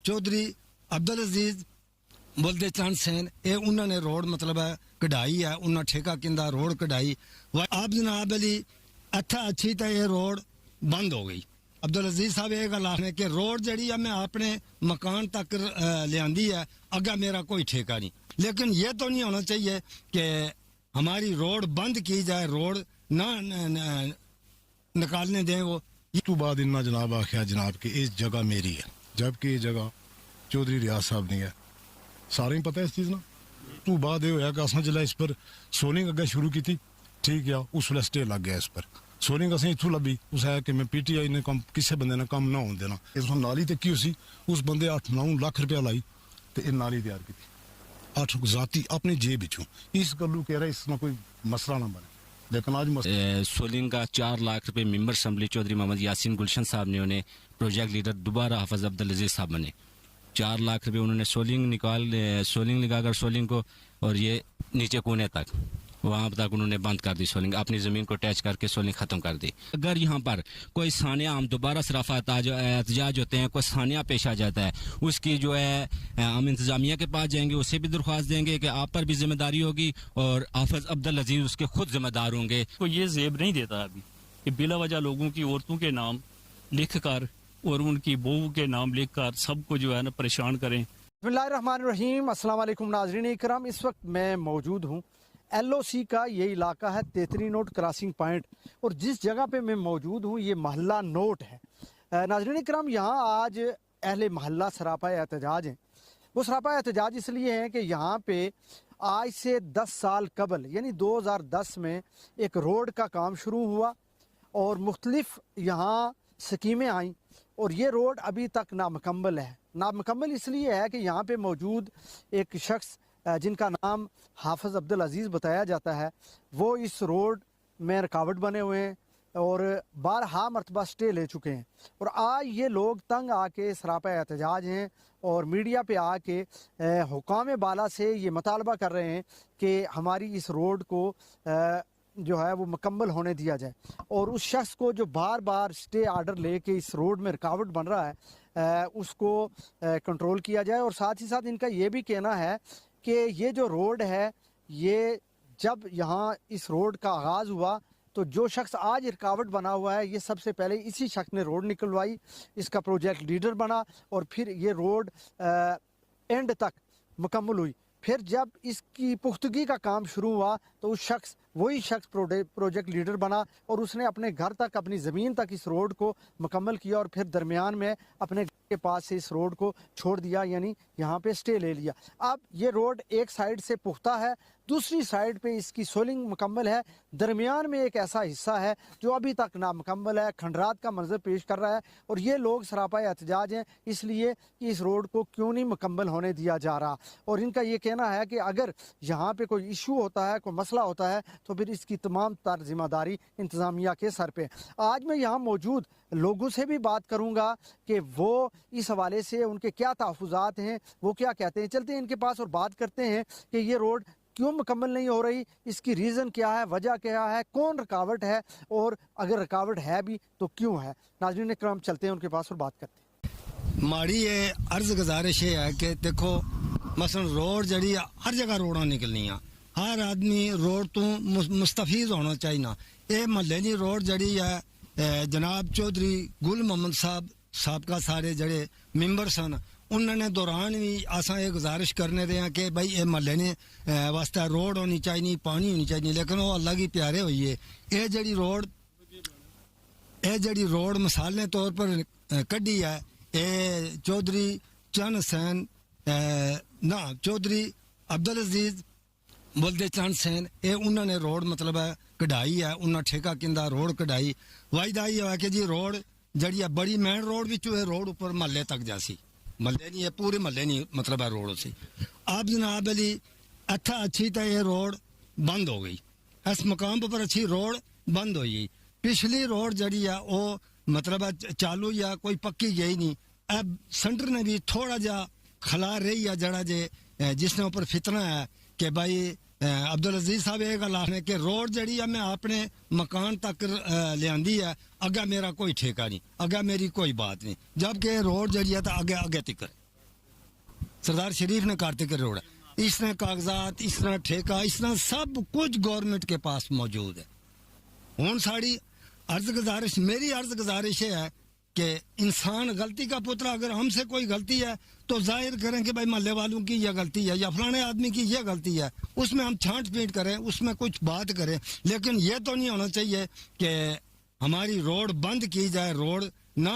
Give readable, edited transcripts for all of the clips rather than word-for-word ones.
चौधरी अब्दुल अजीज बोलते चंद सैन ये उन्होंने रोड मतलब है कढ़ाई है उन्होंने ठेका किंदा रोड कढ़ाई आप जनाब अली अच्छा अच्छी तो ये रोड बंद हो गई अब्दुल अजीज साहब ये गल आखने कि रोड जड़ी है मैं अपने मकान तक लियांदी है अगर मेरा कोई ठेका नहीं लेकिन ये तो नहीं होना चाहिए कि हमारी रोड बंद की जाए रोड ना निकालने दें वो तो बाद इन्ना जनाब आख्या जनाब कि इस जगह मेरी है जबकि ये जगह चौधरी रियाज साहब नहीं है सारे ही पता है इस चीज़ ना तो बाद ये होया कि असां जिला इस पर सोलिंग अगे शुरू की थी ठीक है उस वेले स्टे लग गया इस पर सोलिंग असें इत्थों लभी उस है कि मैं पीटीआई ने कम किसी बंदे ने कम ना होने देना इस नाली ते की उसी उस बंदे 8-9 लाख रुपया लाई ते ये नाली तैयार की 8 जाती अपनी जेब विचों इस गल्लू कह रहा इसमें कोई मसला ना बने लेकिन आज सोलिंग का 4 लाख रुपए मेंबर असम्बली चौधरी मोहम्मद यासीन गुलशन साहब ने उन्हें प्रोजेक्ट लीडर दोबारा हाफिज अब्दुल अजीज साहब बने 4 लाख रुपए उन्होंने सोलिंग लगाकर सोलिंग को और ये नीचे कोने तक वहाँ तक उन्होंने बंद कर दी सोलिंग अपनी ज़मीन को अटैच करके सोलिंग ख़त्म कर दी अगर यहाँ पर कोई सानिया हम दोबारा सराफा एहतजाज होते हैं कोई सानिया पेश आ जाता है उसकी जो है हम इंतज़ामिया के पास जाएंगे उससे भी दरख्वास्त देंगे कि आप पर भी जिम्मेदारी होगी और हाफिज अब्दुल अजीज उसके खुद जिम्मेदार होंगे को ये ज़ेब नहीं देता अभी कि बिला वजह लोगों की औरतों के नाम लिख कर और उनकी बहू के नाम लिख कर सबको जो है ना परेशान करें। बिस्मिल्लाहिर्रहमानिर्रहीम अस्सलाम वालेकुम नाज़रीन इकराम इस वक्त मैं मौजूद हूँ LOC का ये इलाका है तेतरी नोट क्रॉसिंग पॉइंट और जिस जगह पे मैं मौजूद हूँ ये महल्ला नोट है। नाज़रीन इकराम यहाँ आज अहले महल्ला सरापा एहतजाज हैं। वो सरापा एहतजाज इसलिए हैं कि यहाँ पे आज से 10 साल कबल यानी 2010 में एक रोड का काम शुरू हुआ और मुख्तलिफ यहाँ स्कीमें आईं और ये रोड अभी तक नामुकम्मल है। नामुकम्मल इसलिए है कि यहाँ पे मौजूद एक शख्स जिनका नाम हाफिज अब्दुल अजीज़ बताया जाता है वो इस रोड में रुकावट बने हुए हैं और बारहा मरतबा स्टे ले चुके हैं और आज ये लोग तंग आके सरापा एहतजाज हैं और मीडिया पे आके हुकाम बाला से ये मुतालबा कर रहे हैं कि हमारी इस रोड को जो है वो मुकम्मल होने दिया जाए और उस शख्स को जो बार बार स्टे आर्डर लेके इस रोड में रुकावट बन रहा है उसको कंट्रोल किया जाए और साथ ही साथ इनका ये भी कहना है कि ये जो रोड है ये जब यहाँ इस रोड का आगाज़ हुआ तो जो शख्स आज रुकावट बना हुआ है ये सबसे पहले इसी शख्स ने रोड निकलवाई इसका प्रोजेक्ट लीडर बना और फिर ये रोड एंड तक मुकम्मल हुई। फिर जब इसकी पुख्तगी का काम शुरू हुआ तो उस शख्स वही शख्स प्रोजेक्ट लीडर बना और उसने अपने घर तक अपनी ज़मीन तक इस रोड को मुकम्मल किया और फिर दरमियान में अपने घर के पास से इस रोड को छोड़ दिया यानी यहाँ पे स्टे ले लिया। अब ये रोड एक साइड से पुख्ता है दूसरी साइड पे इसकी सोलिंग मुकम्मल है दरमियान में एक ऐसा हिस्सा है जो अभी तक नामुकम्मल है खंडरात का मंजर पेश कर रहा है और ये लोग सरापा एहतजाज हैं इसलिए कि इस रोड को क्यों नहीं मुकम्मल होने दिया जा रहा और इनका ये कहना है कि अगर यहाँ पे कोई इशू होता है कोई मसला होता है तो फिर इसकी तमाम तर जिम्मेदारी इंतज़ामिया के सर पे। आज मैं यहाँ मौजूद लोगों से भी बात करूँगा कि वो इस हवाले से उनके क्या तहफ़्फ़ुज़ात हैं वो क्या कहते हैं। चलते हैं इनके पास और बात करते हैं कि ये रोड क्यों मुकम्मल नहीं हो रही इसकी रीज़न क्या है वजह क्या है कौन रुकावट है और अगर रुकावट है भी तो क्यों है। नाज़रीन इकराम चलते हैं उनके पास और बात करते हैं। माड़ी ये अर्ज गुजारिश है कि देखो मसलन रोड जड़ी हर जगह रोडां निकलनियां हर आदमी रोड तो मुस्तफीज होना चाहिए ना ये महल्ले की रोड जड़ी है जनाब चौधरी गुल मोहम्मद साहब साबका सारे जड़े मेंबर सन उन्होंने दौरान भी असा ये गुजारिश करने दे हैं कि भाई ये महल्ले ने वास्ते रोड होनी चाहिए पानी होनी चाहिए लेकिन वो अल्लाह की प्यारे हुई है ये जड़ी रोड मिसाल तौर पर कढ़ी है ये चौधरी चंद हुसैन ना चौधरी अब्दुल अजीज बोलते चंद सैन ये उन्होंने रोड मतलब है कढ़ाई है उन्होंने ठेका किंदा रोड कढ़ाई वायदा ये है कि जी रोड जड़ी है बड़ी मेन रोड भी रोड ऊपर महल्ले तक जासी महल्ले नहीं है पूरे महल्ले नहीं मतलब है रोड से आप जनाब अली अच्छा अच्छी तो ये रोड बंद हो गई इस मकाम पर अच्छी रोड बंद हो गई पिछली रोड जड़ी है वो मतलब है चालू या कोई पक्की गई नहीं अब सेंटर ने भी थोड़ा जा खला रही है जड़ा जे जिसने ऊपर फितना है कि भाई अब्दुल अजीज साहब ये गल आखने कि रोड जड़ी है मैं अपने मकान तक लियांदी है अगर मेरा कोई ठेका नहीं अगर मेरी कोई बात नहीं जबकि रोड जड़ी है तो आगे आगे तक सरदार शरीफ ने करते के रोड है। इस तरह कागजात, इस तरह ठेका, इस तरह सब कुछ गवर्नमेंट के पास मौजूद है। हूँ साड़ी अर्ज गुजारिश, मेरी अर्ज गुजारिश है कि इंसान गलती का पुतला, अगर हमसे कोई गलती है तो जाहिर करें कि भाई महल्ले वालों की यह गलती है या फलाने आदमी की यह गलती है, उसमें हम छांट पीट करें, उसमें कुछ बात करें। लेकिन ये तो नहीं होना चाहिए कि हमारी रोड बंद की जाए, रोड ना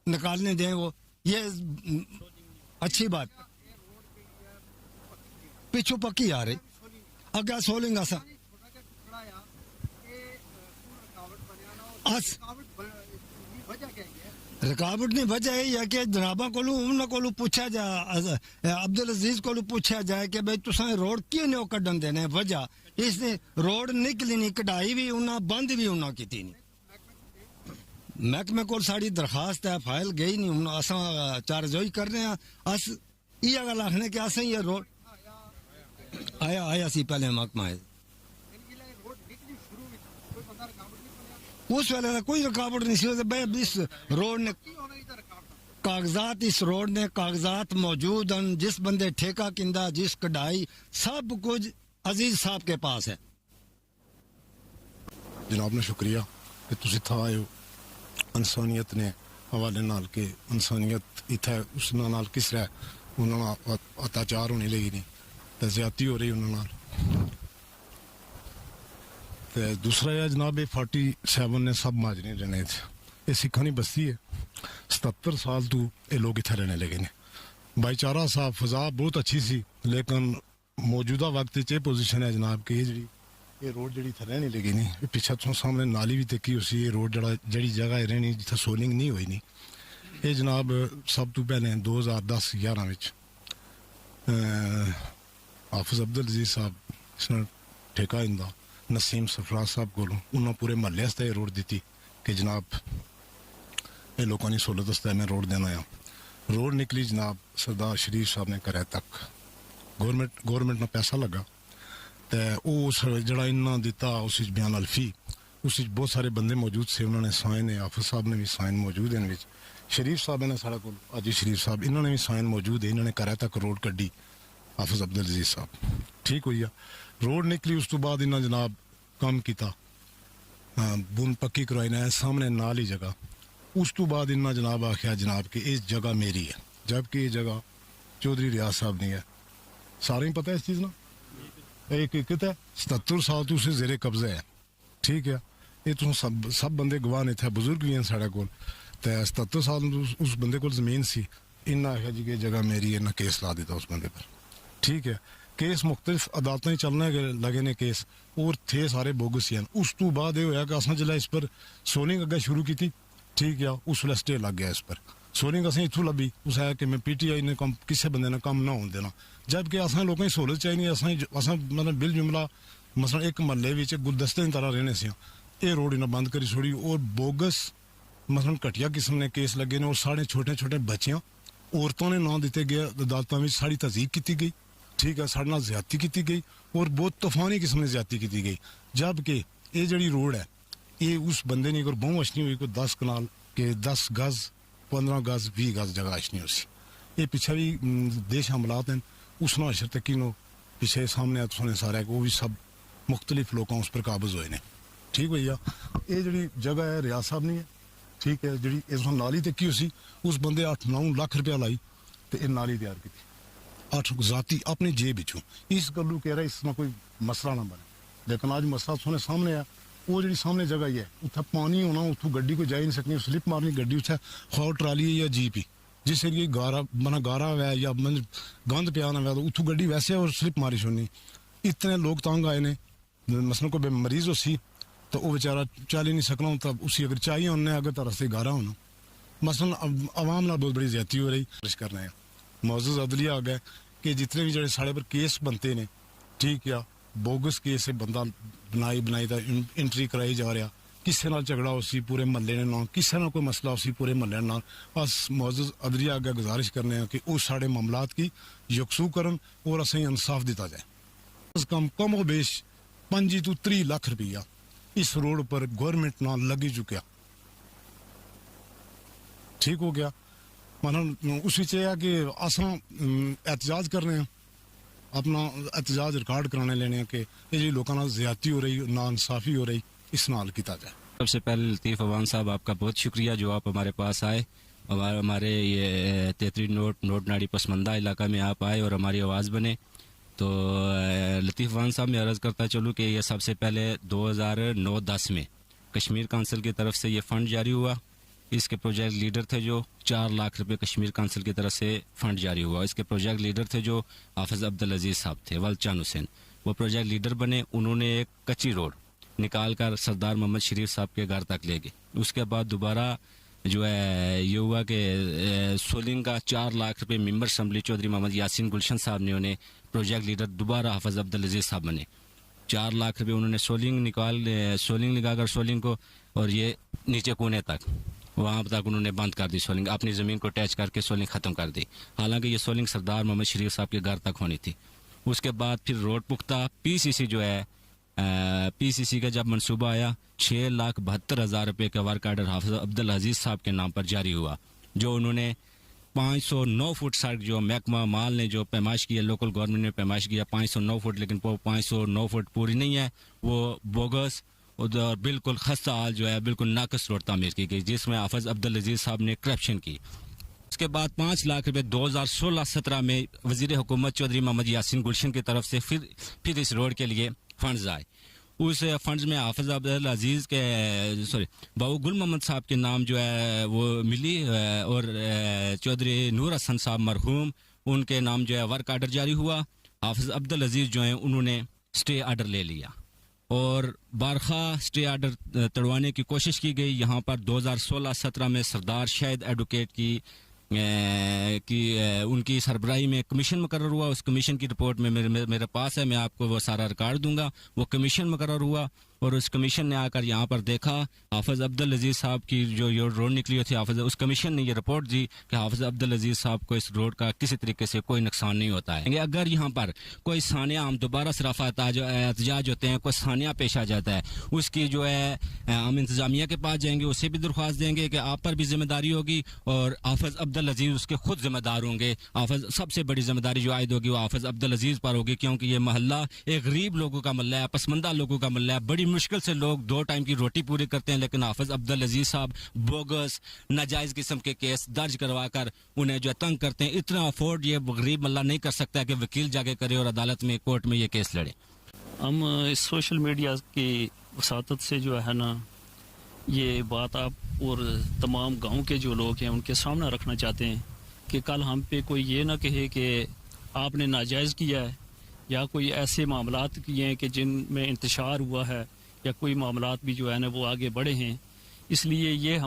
निकालने दें, वो ये अच्छी बात। पिछू पक्की आ रही अगर सोलिंग रुकावट नहीं, वजह यही है कि जनाबा को उन्होंने पूछा जाए, अब्दुल अजीज को पूछा जाए कि भाई तुसा रोड क्यों नहीं कड्डन देने, वजह इसने रोड निकली नहीं, कढ़ाई भी उन्हें बंद भी उन्हें की नहीं। महकमे को साड़ी दरखास्त है, फाइल गई नहीं, हूँ अस चार्जोई कर रहे हैं। अस ये गल आखने कि अस ये रोड आया सी पहले महकमा है, उस वेले कोई रुकावट नहीं सी। इस रोड ने कागजात, इस रोड ने कागजात मौजूद हैं, जिस बंदे ठेका किंदा, जिस कढ़ाई, सब कुछ अजीज साहब के पास है। जनाब ने शुक्रिया कि तुसी था आए हो। इंसानियत ने हवाले नाल के इंसानियत इत्थे उस नाल किस तरह उन्होंने अत्याचार होने लगी नहीं, तो ज्यादती हो रही उन्होंने नाल। तो दूसरा है जनाब, 47 ने सब माजरे रहने थे, ये सिखानी बस्ती है। 77 साल तो ये लोग इतने रहने लगे ने। भाईचारा सा फजा बहुत अच्छी सी, लेकिन मौजूदा वक्त च पोजिशन है जनाब कि ये रोड जी इतने रहने लगी नहीं। पिछा तो सामने नाली भी तकी उसी, ये रोड जी जगह रहनी जिथे सोलिंग नहीं हुई नहीं। ये जनाब सब तो पहले 2010-11 में हाफिज अब्दुल अजीज साहब इसने ठेका इंदा नसीम सरफराज साहब को उन्होंने पूरे महल्ले आस्ते रोड दी कि जनाब ये लोगों की सहूलत आस्ते मैं रोड देना है। रोड निकली जनाब सरदार शरीफ साहब ने करे तक, गवर्नमेंट ने पैसा लगा तो उस जड़ा इन्ना दिता उस बयान अल्फी, उस बहुत सारे बंदे मौजूद से, उन्होंने साइन है, हाफिज साहब ने भी साइन मौजूद है, शरीफ साहब ने सारा को अजी शरीफ साहब इन्होंने भी साइन मौजूद है। इन्होंने करे तक रोड कड्डी हाफिज अब्दुल अजीज साहब, ठीक हुई है। रोड निकली उस तो बाद इन्हें जनाब काम किया, बुन पक्की करवाई ना सामने नाल ही जगह। उस तो बाद इन्हें जनाब आख्या जनाब कि इस जगह मेरी है, जबकि ये जगह चौधरी रियाज साहब नहीं है। सारे ही पता है इस चीज़ ना, एक है 77 साल तो उसे जेरे कब्जा है, ठीक है। ये तो सब बंदे गवाह ने थे, बुजुर्ग भी हैं साढ़े को। 77 साल उस बंदे को जमीन सी, इन्हें आख्या जी कि जगह मेरी है, ना केस ला देता उस बंदे पर, ठीक है। केस मुख्तलिफ अदालतें चलने लगे ने केस, और थे सारे बोगस ही हैं। उस तो बाद ये होया कि असें जिला इस पर सोनिंग अगर शुरू की थी, ठीक है, उस वेले स्टे लग गया इस पर। सोनिंग असें इत्थों लभी, उस है कि मैं PTI ने कम किसी बंदे ने कम ना होने देना, जबकि असें लोगों की सहूलत चाहिए। असें मतलब बिल जुमला मसलन एक महल्ले में गुलदस्ते की तरह रहने से ये रोड इन्हें बंद करी छोड़ी, और बोगस मसलन घटिया किस्म ने केस लगे ने, और साढ़े छोटे छोटे बच्चियां औरतों ने ना दिते गए अदालतों में, साड़ी तजीक की गई, ठीक है, साढ़े नाल ज्यादती की गई, और बहुत तूफानी किस्म ने ज्यादती की गई। जबकि ये जड़ी रोड है ये उस बंदे ने अगर बहु अशनी हुई, कोई 10 कनाल के 10 गज 15 गज 20 गज जगह अशनी उसी। ये पिछले भी देश हमलात हैं, उस ना अशर तक पिछले सामने सुने सारे वो भी सब मुख्तलिफ लोग उस पर काबज हुए ने, ठीक भैया। ये जड़ी जगह है रियाज साहब नहीं है, ठीक है, जी इस नाली तकी उसी, उस बंदे 8-9 लाख रुपया लाई तो ये नाली तैयार की 8 जाती अपनी जेब बिचू। इस गलू कह रहा इसमें कोई मसला ना बने, लेकिन आज मसला सोने सामने है। वो जी सामने जगह ही है, उत्थे पानी होना, उतों गड्डी को जा ही नहीं सकनी, स्लिप मारनी गड्डी, उत्थे खौ ट्राली है या जीप ही, जिस एरिए गारा मना गारा है या गंद पिया ना है, तो उतों गड्डी वैसे और स्लिप मारी छोड़नी। इतने लोग तंग आए ने, मसलन कोई मरीज उसी तो वो बेचारा चल ही नहीं सकना, तब उसी अगर चाहिए उन्हें अगर तो रस्ते गारा होना, मसलन आवाम ना बहुत बड़ी ज्यादती हो रही। करना है मौजूद अदलिया आ गए कि जितने भी जड़े साढ़े पर केस बनते ने, ठीक है, बोगस केस से बंदा बनाई था एंट्री कराई जा रहा, किसी नाल झगड़ा उसी पूरे महल्ले ने ना, किसी ना कोई मसला उसी पूरे महल्ले ना। अस मौजूद अदलिया अगर गुजारिश करने हैं कि उस साढ़े मामलात की यकसू करन और असें इंसाफ दिता जाए। कम व बेश 25 तो 30 लाख रुपया इस रोड पर गवर्नमेंट ना लगी चुका, ठीक हो गया। मतलब उस विच है कि असां एहतजाज कर रहे हैं, अपना एहतजाज रिकॉर्ड कराने लेने हैं कि ये जी लोगों नाल ज्यादती हो रही, नाइंसाफी हो रही, इस नाल कीता जाए। सबसे पहले लतीफ़ अवान साहब आपका बहुत शुक्रिया जो आप हमारे पास आए, हमारे ये तेतरी नोट नाड़ी पसमंदा इलाका में आप आए और हमारी आवाज़ बने। तो लतीफ़ अवान साहब मैं अर्ज़ करता चलूँ कि ये सबसे पहले 2009-10 में कश्मीर काउंसिल की तरफ से ये फ़ंड जारी हुआ। इसके प्रोजेक्ट लीडर थे जो 4 लाख रुपए कश्मीर काउंसिल की तरफ से फ़ंड जारी हुआ। इसके प्रोजेक्ट लीडर थे जो हाफिज़ अब्दुल अजीज़ साहब थे, वलचान हुसैन, वो प्रोजेक्ट लीडर बने। उन्होंने एक कच्ची रोड निकाल कर सरदार मोहम्मद शरीफ साहब के घर तक ले गए। उसके बाद दोबारा जो है ये हुआ कि सोलिंग का 4 लाख रुपए मेंबर असम्बली चौधरी मोहम्मद यासीन गुलशन साहब ने उन्हें प्रोजेक्ट लीडर दोबारा हाफिज़ अब्दुल अजीज़ साहब बने। 4 लाख रुपए उन्होंने सोलिंग लगाकर सोलिंग को और ये नीचे कोने तक वहाँ तक उन्होंने बंद कर दी सोलिंग, अपनी ज़मीन को अटैच करके सोलिंग ख़त्म कर दी। हालांकि ये सोलिंग सरदार मोहम्मद शरीफ साहब के घर तक होनी थी। उसके बाद फिर रोड पुख्ता पीसीसी जो है पीसीसी का जब मंसूबा आया 6,72,000 रुपये का वर्क आर्डर हाफिज़ अब्दुल अजीज़ साहब के नाम पर जारी हुआ, जो उन्होंने 509 फुट सड़क जो महकमा माल ने जो पैमाइश किया, लोकल गवर्नमेंट ने पैमाइश किया 509 फुट, लेकिन वो 509 फुट पूरी नहीं है, वो बोगस उधर बिल्कुल खस्ता हाल जो है बिल्कुल नाकस रोड तामीर की गई, जिसमें हाफिज़ अब्दुल अजीज़ साहब ने करप्शन की। उसके बाद 5 लाख रुपए 2016-17 में वज़ीर हुकूमत चौधरी मोहम्मद यासीन गुलशन की तरफ से फिर इस रोड के लिए फंड्स आए। उस फंड्स में हाफिज़ अब्दुल अजीज़ के बाबू गुल मोहम्मद साहब के नाम जो है वो मिली और चौधरी नूर हसन साहब मरहूम उनके नाम जो है वर्क आर्डर जारी हुआ। हाफिज़ अब्दुल अजीज़ जो हैं उन्होंने स्टे आर्डर ले लिया और बारखा स्टे आर्डर तड़वाने की कोशिश की गई। यहाँ पर 2016-17 में सरदार शाहिद एडवोकेट की उनकी सरबराही में कमीशन मुकर्रर हुआ। उस कमीशन की रिपोर्ट में मेरे पास है, मैं आपको वो सारा रिकॉर्ड दूंगा। वो कमीशन मुकर्रर हुआ और उस कमीशन ने आकर यहाँ पर देखा हाफिज़ अब्दुल अजीज़ साहब की जो रोड निकली हुई थी, उस कमीशन ने ये रिपोर्ट दी कि हाफिज़ अब्दुल अजीज़ साहब को इस रोड का किसी तरीके से कोई नुकसान नहीं होता है। अगर यहाँ पर कोई सानिया हम दोबारा सराफा एहतजाज होते हैं, कोई सानिया पेश आ जाता है, उसकी जो है हम इंतज़ामिया के पास जाएंगे, उससे भी दरख्वास्त देंगे कि आप पर भी जिम्मेदारी होगी और हाफिज़ अब्दुल अजीज़ उसके खुद जिम्मेदार होंगे। हाफिज़ सबसे बड़ी जिम्मेदारी जो आयद होगी वो हाफिज़ अब्दुल अजीज़ पर होगी, क्योंकि ये महल्ला एक गरीब लोगों का महल्ला है, पसमंदा लोगों का महल्ला है। बड़ी मुश्किल से लोग 2 टाइम की रोटी पूरी करते हैं, लेकिन हाफिज़ अब्दुल अजीज़ साहब बोगस नाजायज़ किस्म के केस दर्ज करवा कर उन्हें जो तंग करते हैं। इतना अफोर्ड ये गरीब महल्ला नहीं कर सकता कि वकील जाके करे और अदालत में कोर्ट में ये केस लड़े। हम इस सोशल मीडिया की वसातत से जो है ना ये बात आप और तमाम गांव के जो लोग हैं उनके सामने रखना चाहते हैं कि कल हम पे कोई ये ना कहे कि आपने नाजायज़ किया है या कोई ऐसे मामलात किए हैं कि जिनमें इंतशार हुआ है या कोई मामलात भी जो है ना वो आगे बढ़े हैं। इसलिए ये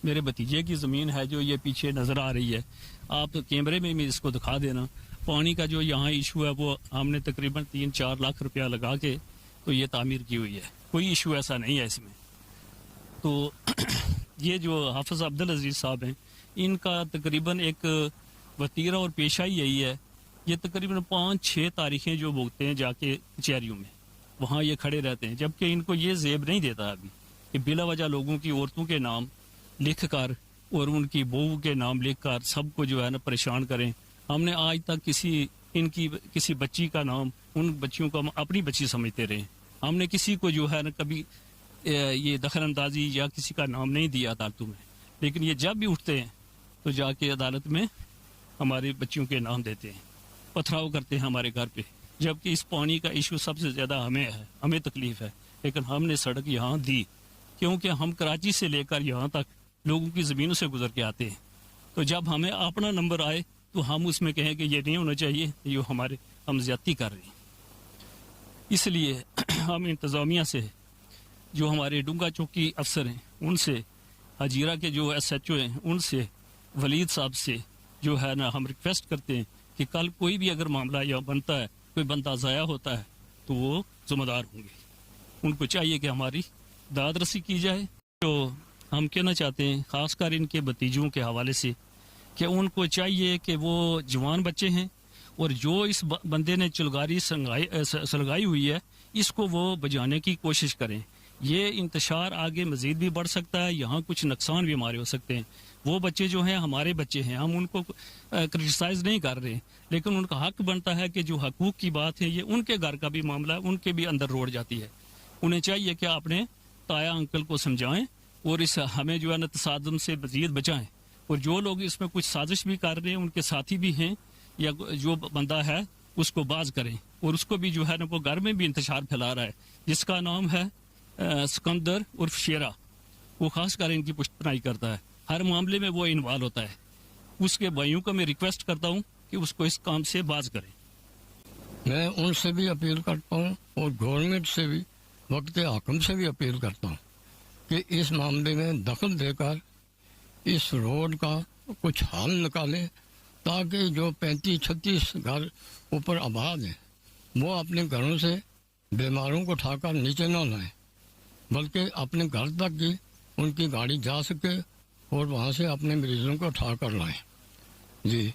मेरे भतीजे की ज़मीन है जो ये पीछे नज़र आ रही है, आप कैमरे में भी इसको दिखा देना। पानी का जो यहाँ इशू है वो हमने तकरीबन 3-4 लाख रुपया लगा के तो ये तामीर की हुई है, कोई इशू ऐसा नहीं है इसमें। तो ये जो हाफिज़ अब्दुल अजीज़ साहब हैं इनका तकरीबन एक वतीरा और पेशा ही यही है, ये तकरीबन 5-6 तारीखें जो भुगते हैं जाके कचहरियों में, वहाँ ये खड़े रहते हैं, जबकि इनको ये ज़ेब नहीं देता अभी कि बिला वजह लोगों की औरतों के नाम लिख कर और उनकी बहू के नाम लिख कर सबको जो है ना परेशान करें। हमने आज तक किसी बच्ची का नाम, उन बच्चियों को हम अपनी बच्ची समझते रहे, हमने किसी को जो है ना कभी ये दखल अंदाजी या किसी का नाम नहीं दिया अदालतों में। लेकिन ये जब भी उठते हैं तो जाके अदालत में हमारी बच्चियों के नाम देते हैं, पथराव करते हैं हमारे घर पे, जबकि इस पानी का इशू सबसे ज़्यादा हमें तकलीफ है। लेकिन हमने सड़क यहाँ दी क्योंकि हम कराची से लेकर यहाँ तक लोगों की ज़मीनों से गुजर के आते हैं। तो जब हमें अपना नंबर आए तो हम उसमें कहें कि ये नहीं होना चाहिए, ये हम ज़्यादती कर रहे हैं। इसलिए हम इंतज़ामिया से जो हमारे डूंगा चौकी अफसर हैं उनसे, हजीरा के जो SHO हैं उनसे, वलीद साहब से जो है ना हम रिक्वेस्ट करते हैं कि कल कोई भी अगर मामला यहाँ बनता है, कोई बंदा ज़ाया होता है तो वो ज़िम्मेदार होंगे, उनको चाहिए कि हमारी दाद रसी की जाए। तो हम कहना चाहते हैं ख़ासकर इनके भतीजों के हवाले से कि उनको चाहिए कि वो जवान बच्चे हैं और जो इस बंदे ने चिलगारी सलगाई हुई है इसको वो बजाने की कोशिश करें। یہ انتشار آگے مزید بھی بڑھ سکتا ہے, یہاں کچھ نقصان بھی ہمارے ہو سکتے ہیں. وہ بچے جو ہیں ہمارے بچے ہیں, ہم ان کو کرٹیسائز نہیں کر رہے, لیکن ان کا حق بنتا ہے کہ جو حقوق کی بات ہے یہ ان کے گھر کا بھی معاملہ ہے, ان کے بھی اندر روڑ جاتی ہے. انہیں چاہیے کہ اپنے تایا انکل کو سمجھائیں اور اس ہمیں جو ہے نا تصادم سے مزید بچائیں. اور جو لوگ اس میں کچھ سازش بھی کر رہے ہیں, ان کے ساتھی بھی ہیں یا جو بندہ ہے اس کو باز کریں. اور اس کو بھی جو ہے نا وہ گھر میں بھی انتشار پھیلا رہا ہے جس کا نام ہے سکندر عرف شیرا, وہ خاص کر ان کی پشت پناہی کرتا ہے, ہر معاملے میں وہ انوالو ہوتا ہے. اس کے بھائیوں کو میں ریکویسٹ کرتا ہوں کہ اس کو اس کام سے باز کریں. میں ان سے بھی اپیل کرتا ہوں اور گورنمنٹ سے بھی, وقت حاکم سے بھی اپیل کرتا ہوں کہ اس معاملے میں دخل دے کر اس روڈ کا کچھ حل نکالیں تاکہ جو 35-36 گھر اوپر آباد ہیں وہ اپنے گھروں سے بیماروں کو اٹھا کر نیچے نہ لائیں, بلکہ اپنے گھر تک ہی ان کی گاڑی جا سکے اور وہاں سے اپنے مریضوں کو اٹھا کر لائیں. جی.